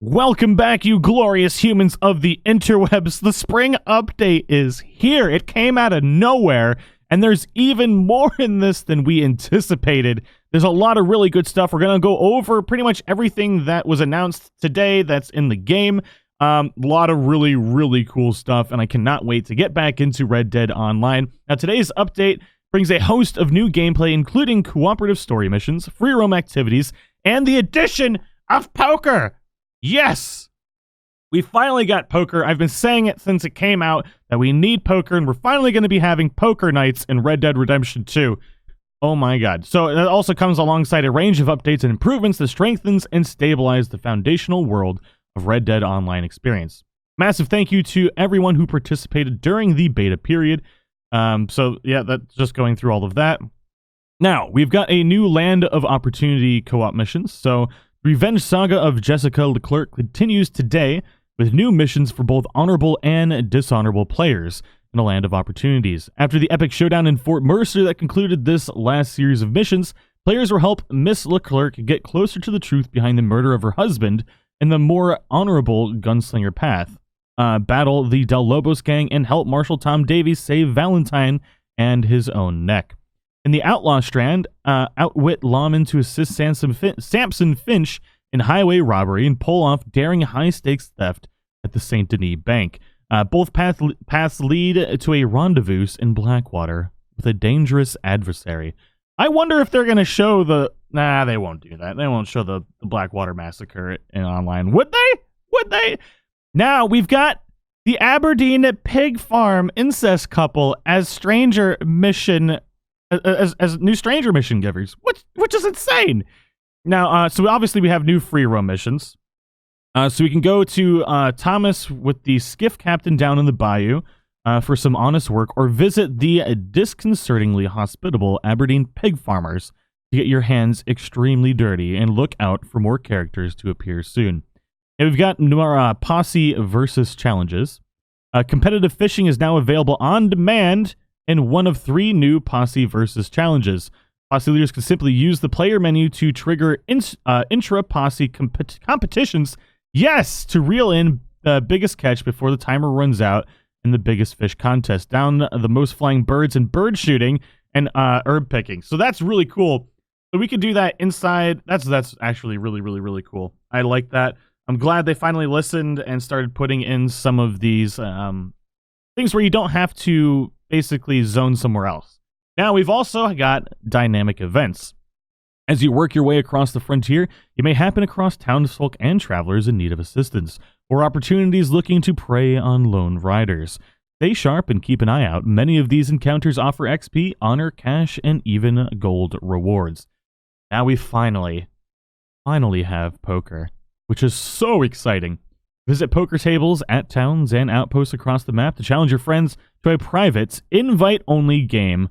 Welcome back, you glorious humans of the interwebs. The spring update is here. It came out of nowhere, and there's even more in this than we anticipated. There's a lot of really good stuff. We're going to go over pretty much everything that was announced today that's in the game. A lot of really, really cool stuff, and I cannot wait to get back into Red Dead Online. Now, today's update brings a host of new gameplay, including cooperative story missions, free roam activities, and the addition of poker. Yes! We finally got poker. I've been saying it since it came out that we need poker, and we're finally going to be having poker nights in Red Dead Redemption 2. Oh my god. So it also comes alongside a range of updates and improvements that strengthens and stabilize the foundational world of Red Dead Online experience. Massive thank you to everyone who participated during the beta period. So yeah, that's just going through all of that. Now, we've got a new Land of Opportunity co-op missions. So Revenge Saga of Jessica Leclerc continues today with new missions for both honorable and dishonorable players in a Land of Opportunities. After the epic showdown in Fort Mercer that concluded this last series of missions, players will help Miss Leclerc get closer to the truth behind the murder of her husband in the more honorable gunslinger path, battle the Del Lobos gang, and help Marshal Tom Davies save Valentine and his own neck. In the Outlaw Strand, outwit lawmen to assist Samson Finch in highway robbery and pull off daring high-stakes theft at the St. Denis Bank. Both paths lead to a rendezvous in Blackwater with a dangerous adversary. I wonder if they're going to show the... Nah, they won't do that. They won't show the Blackwater Massacre in online. Would they? Would they? Now, we've got the Aberdeen Pig Farm incest couple as stranger mission... As new stranger mission givers, which is insane. Now, so obviously we have new free roam missions. So we can go to Thomas with the skiff captain down in the bayou for some honest work, or visit the disconcertingly hospitable Aberdeen pig farmers to get your hands extremely dirty, and look out for more characters to appear soon. And we've got more Posse versus challenges. Competitive fishing is now available on demand in one of 3 new Posse versus challenges. Posse leaders can simply use the player menu to trigger intra-Posse competitions, yes, to reel in the biggest catch before the timer runs out in the biggest fish contest, down the most flying birds in bird shooting and herb picking. So that's really cool. So we could do that inside. That's actually really, really, really cool. I like that. I'm glad they finally listened and started putting in some of these things where you don't have to basically zone somewhere else. Now, we've also got dynamic events. As you work your way across the frontier, you may happen across townsfolk and travelers in need of assistance, or opportunities looking to prey on lone riders. Stay sharp and keep an eye out. Many of these encounters offer XP, honor, cash, and even gold rewards. Now we finally have poker, which is so exciting. Visit poker tables at towns and outposts across the map to challenge your friends to a private, invite-only game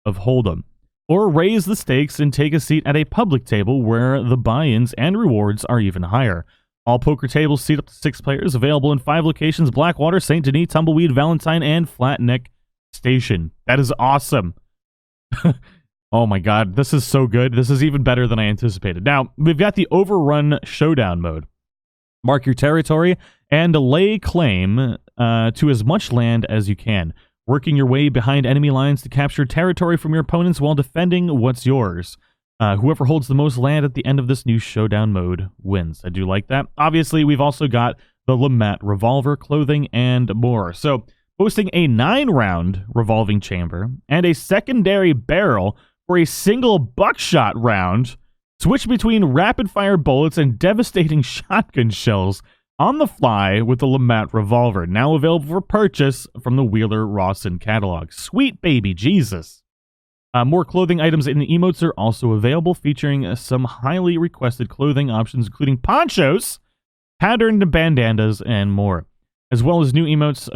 of Hold'em. Or raise the stakes and take a seat at a public table where the buy-ins and rewards are even higher. All poker tables seat up to 6 players, available in 5 locations: Blackwater, St. Denis, Tumbleweed, Valentine, and Flatneck Station. That is awesome. Oh my god, this is so good. This is even better than I anticipated. Now, we've got the Overrun Showdown mode. Mark your territory and lay claim to as much land as you can, working your way behind enemy lines to capture territory from your opponents while defending what's yours. Whoever holds the most land at the end of this new showdown mode wins. I do like that. Obviously, we've also got the Lamette revolver, clothing, and more. So, boasting a 9-round revolving chamber and a secondary barrel for a single buckshot round. Switch between rapid-fire bullets and devastating shotgun shells on the fly with the Lamette revolver, now available for purchase from the Wheeler-Rawson catalog. Sweet baby Jesus. More clothing items and emotes are also available, featuring some highly requested clothing options, including ponchos, patterned bandanas, and more. As well as new emotes,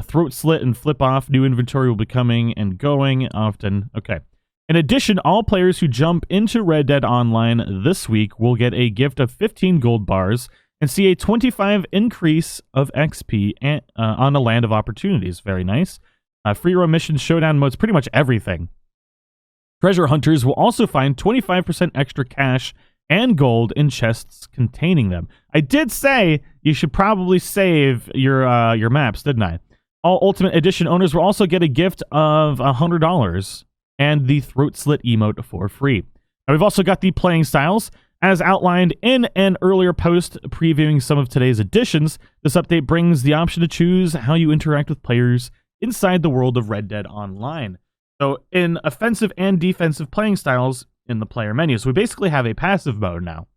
throat slit and flip off. New inventory will be coming and going often. Okay. In addition, all players who jump into Red Dead Online this week will get a gift of 15 gold bars and see a 25 increase of XP on a Land of Opportunities. Very nice. Free roam missions, showdown modes, pretty much everything. Treasure hunters will also find 25% extra cash and gold in chests containing them. I did say you should probably save your maps, didn't I? All Ultimate Edition owners will also get a gift of $100 and the throat slit emote for free. Now, we've also got the playing styles. As outlined in an earlier post previewing some of today's additions, this update brings the option to choose how you interact with players inside the world of Red Dead Online. So, in offensive and defensive playing styles in the player menu. So we basically have a passive mode now.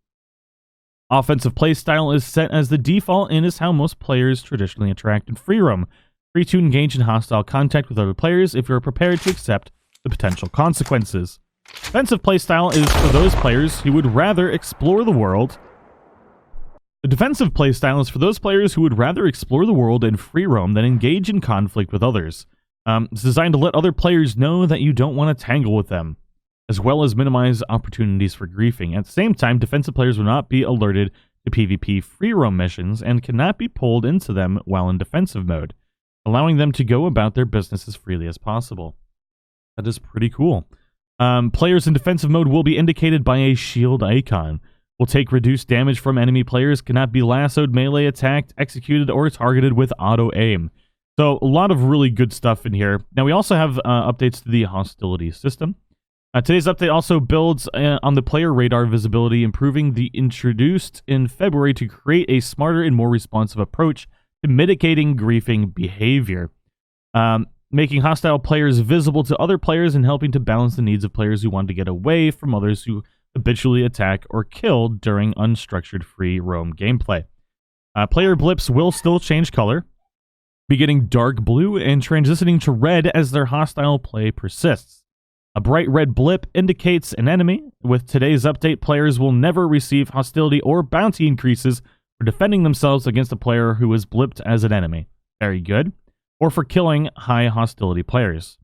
Offensive playstyle is set as the default and is how most players traditionally interact in free roam. Free to engage in hostile contact with other players if you're prepared to accept the potential consequences. Defensive playstyle is for those players who would rather explore the world. The defensive playstyle is for those players who would rather explore the world in free roam than engage in conflict with others. It's designed to let other players know that you don't want to tangle with them, as well as minimize opportunities for griefing. At the same time, defensive players will not be alerted to PvP free roam missions and cannot be pulled into them while in defensive mode, allowing them to go about their business as freely as possible. That is pretty cool. Players in defensive mode will be indicated by a shield icon. Will take reduced damage from enemy players, cannot be lassoed, melee attacked, executed, or targeted with auto-aim. So, a lot of really good stuff in here. Now, we also have updates to the hostility system. Today's update also builds on the player radar visibility, improving the introduced in February to create a smarter and more responsive approach to mitigating griefing behavior. Making hostile players visible to other players and helping to balance the needs of players who want to get away from others who habitually attack or kill during unstructured free roam gameplay. Player blips will still change color, beginning dark blue and transitioning to red as their hostile play persists. A bright red blip indicates an enemy. With today's update, players will never receive hostility or bounty increases for defending themselves against a player who is blipped as an enemy. Very good. Or for killing high hostility players.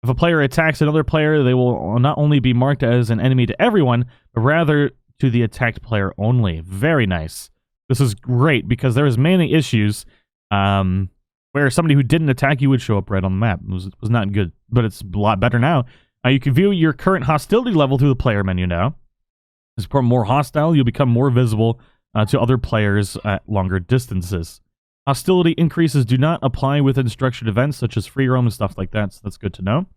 If a player attacks another player, they will not only be marked as an enemy to everyone, but rather to the attacked player only. Very nice. This is great because there was many issues where somebody who didn't attack you would show up red on the map. It was not good, but it's a lot better now. You can view your current hostility level through the player menu now. As you become more hostile, you'll become more visible to other players at longer distances. Hostility increases do not apply within structured events such as free roam and stuff like that, so that's good to know.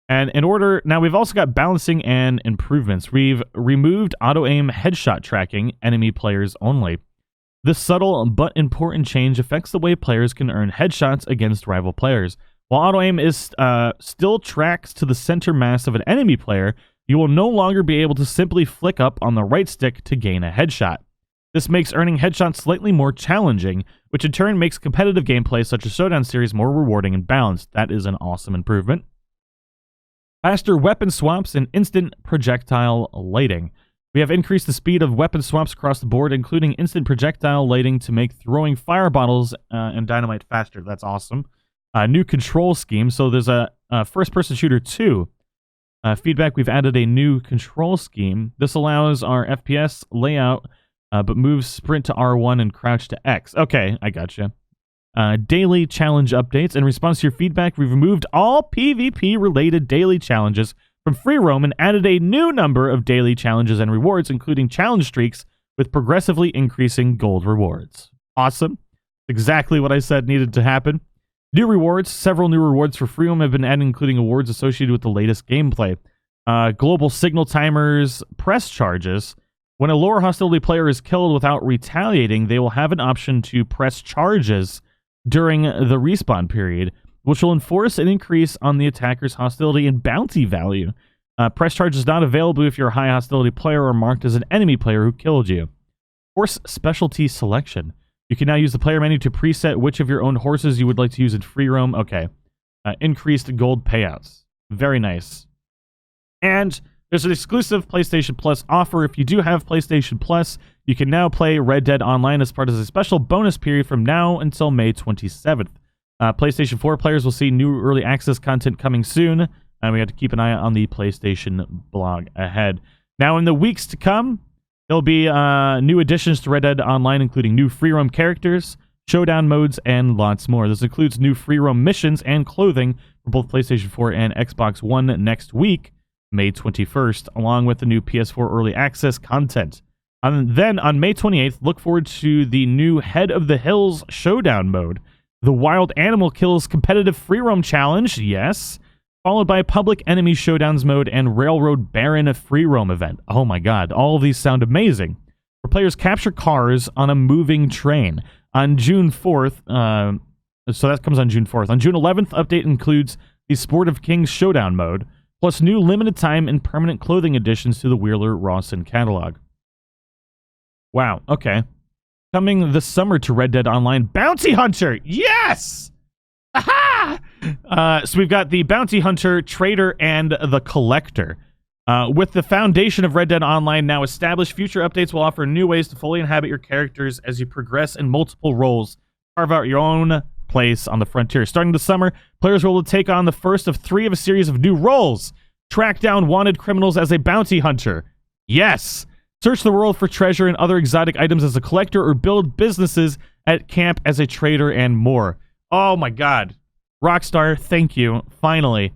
And in order, now we've also got balancing and improvements. We've removed auto-aim headshot tracking, enemy players only. This subtle but important change affects the way players can earn headshots against rival players. While auto-aim is still tracks to the center mass of an enemy player, you will no longer be able to simply flick up on the right stick to gain a headshot. This makes earning headshots slightly more challenging, which in turn makes competitive gameplay such as Showdown series more rewarding and balanced. That is an awesome improvement. Faster weapon swaps and instant projectile lighting. We have increased the speed of weapon swaps across the board, including instant projectile lighting to make throwing fire bottles and dynamite faster. That's awesome. New control scheme. So there's a first-person shooter 2. Feedback, we've added a new control scheme. This allows our FPS layout but moves sprint to R1 and crouch to X. Okay, I gotcha. Daily challenge updates. In response to your feedback, we've removed all PvP-related daily challenges from free roam and added a new number of daily challenges and rewards, including challenge streaks with progressively increasing gold rewards. Awesome. Exactly what I said needed to happen. New rewards. Several new rewards for free roam have been added, including awards associated with the latest gameplay. Global signal timers, press charges. When a lower hostility player is killed without retaliating, they will have an option to press charges during the respawn period, which will enforce an increase on the attacker's hostility and bounty value. Press charge is not available if you're a high hostility player or marked as an enemy player who killed you. Horse specialty selection. You can now use the player menu to preset which of your own horses you would like to use in free roam. Okay. Increased gold payouts. Very nice. And there's an exclusive PlayStation Plus offer. If you do have PlayStation Plus, you can now play Red Dead Online as part of a special bonus period from now until May 27th. PlayStation 4 players will see new early access content coming soon, and we have to keep an eye on the PlayStation blog ahead. Now, in the weeks to come, there'll be new additions to Red Dead Online, including new free roam characters, showdown modes, and lots more. This includes new free roam missions and clothing for both PlayStation 4 and Xbox One next week. May 21st, along with the new PS4 Early Access content. And then on May 28th, look forward to the new Head of the Hills Showdown mode, the Wild Animal Kills competitive free roam challenge, yes, followed by Public Enemy Showdowns mode and Railroad Baron free roam event. Oh my god, all of these sound amazing. Where players capture cars on a moving train. On June 4th, so that comes on June 4th. On June 11th, update includes the Sport of Kings Showdown mode, plus new limited time and permanent clothing additions to the Wheeler-Rawson catalog. Wow, okay. Coming this summer to Red Dead Online, Bounty Hunter! Yes! Aha! So we've got the Bounty Hunter, Trader, and the Collector. With the foundation of Red Dead Online now established, future updates will offer new ways to fully inhabit your characters as you progress in multiple roles. Carve out your own place on the frontier. Starting this summer, players will take on the first of 3 of a series of new roles. Track down wanted criminals as a bounty hunter. Yes! Search the world for treasure and other exotic items as a collector, or build businesses at camp as a trader, and more. Oh my god. Rockstar, thank you. Finally.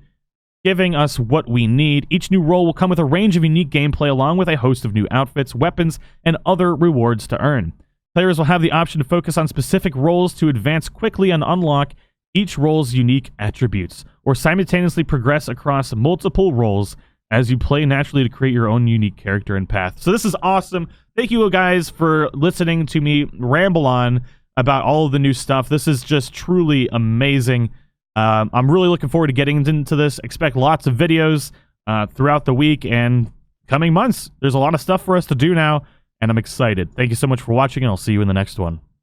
Giving us what we need. Each new role will come with a range of unique gameplay along with a host of new outfits, weapons, and other rewards to earn. Players will have the option to focus on specific roles to advance quickly and unlock each role's unique attributes, or simultaneously progress across multiple roles as you play naturally to create your own unique character and path. So this is awesome. Thank you guys for listening to me ramble on about all of the new stuff. This is just truly amazing. I'm really looking forward to getting into this. Expect lots of videos throughout the week and coming months. There's a lot of stuff for us to do now, and I'm excited. Thank you so much for watching, and I'll see you in the next one.